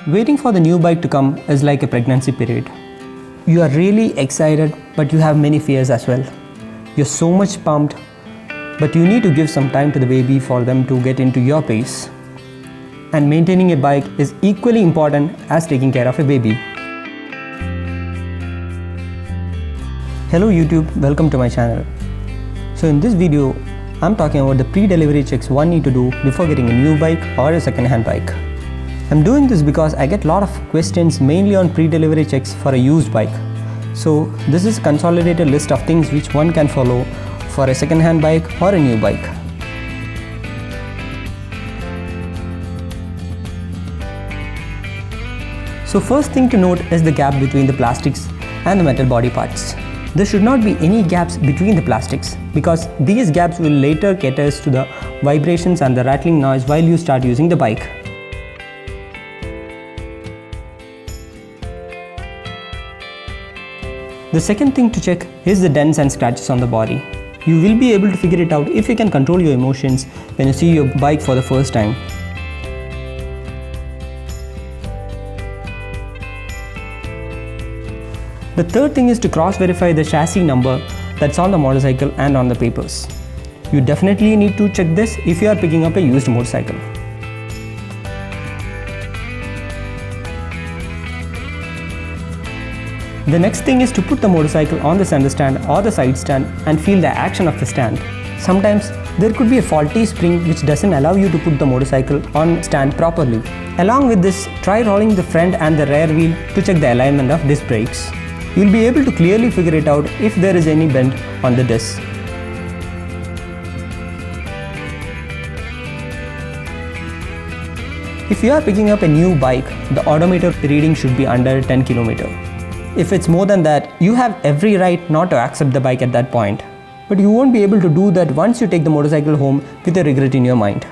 Waiting for the new bike to come is like a pregnancy period. You are really excited, but you have many fears as well. You're so much pumped, but you need to give some time to the baby for them to get into your pace. And maintaining a bike is equally important as taking care of a baby. Hello YouTube, welcome to my channel. So in this video, I'm talking about the pre-delivery checks one need to do before getting a new bike or a second-hand bike. I'm doing this because I get a lot of questions mainly on pre-delivery checks for a used bike. So this is a consolidated list of things which one can follow for a second-hand bike or a new bike. So first thing to note is the gap between the plastics and the metal body parts. There should not be any gaps between the plastics because these gaps will later cater to the vibrations and the rattling noise while you start using the bike. The second thing to check is the dents and scratches on the body. You will be able to figure it out if you can control your emotions when you see your bike for the first time. The third thing is to cross-verify the chassis number that's on the motorcycle and on the papers. You definitely need to check this if you are picking up a used motorcycle. The next thing is to put the motorcycle on the center stand or the side stand and feel the action of the stand. Sometimes there could be a faulty spring which doesn't allow you to put the motorcycle on stand properly. Along with this, try rolling the front and the rear wheel to check the alignment of disc brakes. You'll be able to clearly figure it out if there is any bend on the disc. If you are picking up a new bike, the odometer reading should be under 10 km. If it's more than that, you have every right not to accept the bike at that point. But you won't be able to do that once you take the motorcycle home with a regret in your mind.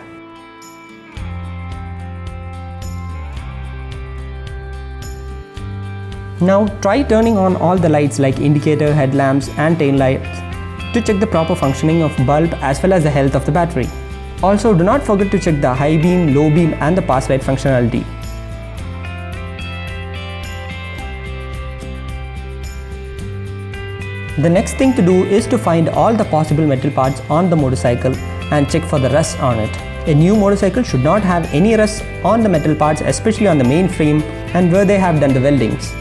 Now try turning on all the lights like indicator, headlamps and tail lights to check the proper functioning of bulb as well as the health of the battery. Also, do not forget to check the high beam, low beam and the pass light functionality. The next thing to do is to find all the possible metal parts on the motorcycle and check for the rust on it. A new motorcycle should not have any rust on the metal parts, especially on the main frame and where they have done the weldings.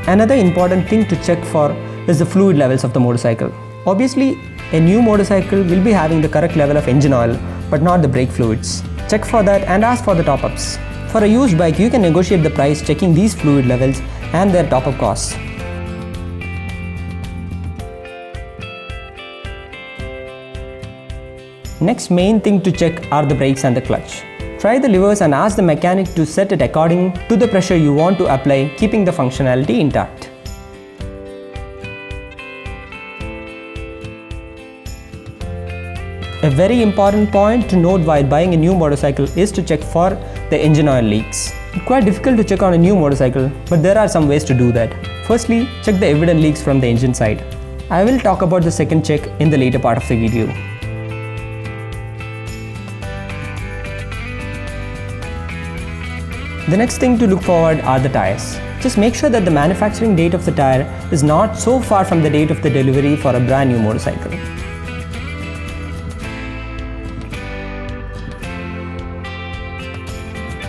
Another important thing to check for is the fluid levels of the motorcycle. Obviously, a new motorcycle will be having the correct level of engine oil, but not the brake fluids. Check for that and ask for the top-ups. For a used bike, you can negotiate the price checking these fluid levels and their top-up costs. Next main thing to check are the brakes and the clutch. Try the levers and ask the mechanic to set it according to the pressure you want to apply, keeping the functionality intact. A very important point to note while buying a new motorcycle is to check for the engine oil leaks. It's quite difficult to check on a new motorcycle, but there are some ways to do that. Firstly, check the evident leaks from the engine side. I will talk about the second check in the later part of the video. The next thing to look forward are the tires. Just make sure that the manufacturing date of the tire is not so far from the date of the delivery for a brand new motorcycle.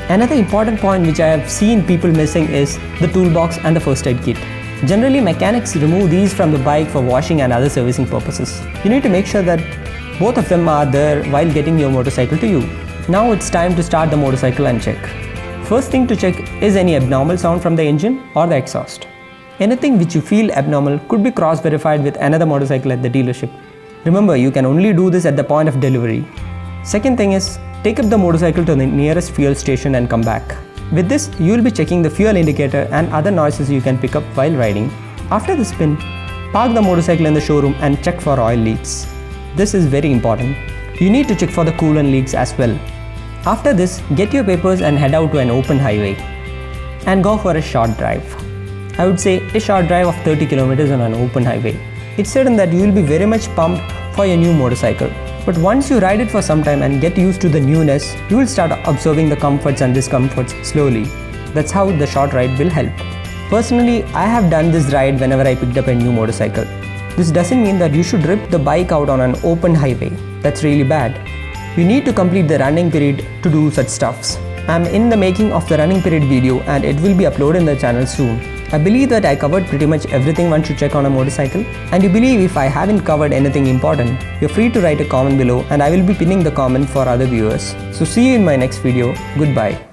Another important point which I have seen people missing is the toolbox and the first aid kit. Generally, mechanics remove these from the bike for washing and other servicing purposes. You need to make sure that both of them are there while getting your motorcycle to you. Now it's time to start the motorcycle and check. First thing to check is any abnormal sound from the engine or the exhaust. Anything which you feel abnormal could be cross-verified with another motorcycle at the dealership. Remember, you can only do this at the point of delivery. Second thing is, take up the motorcycle to the nearest fuel station and come back. With this, you will be checking the fuel indicator and other noises you can pick up while riding. After the spin, park the motorcycle in the showroom and check for oil leaks. This is very important. You need to check for the coolant leaks as well. After this, get your papers and head out to an open highway and go for a short drive. I would say a short drive of 30 km on an open highway. It's certain that you will be very much pumped for your new motorcycle. But once you ride it for some time and get used to the newness, you will start observing the comforts and discomforts slowly. That's how the short ride will help. Personally, I have done this ride whenever I picked up a new motorcycle. This doesn't mean that you should rip the bike out on an open highway. That's really bad. You need to complete the running period to do such stuffs. I'm in the making of the running period video and it will be uploaded in the channel soon. I believe that I covered pretty much everything one should check on a motorcycle, and you believe if I haven't covered anything important, you're free to write a comment below and I will be pinning the comment for other viewers. So see you in my next video. Goodbye.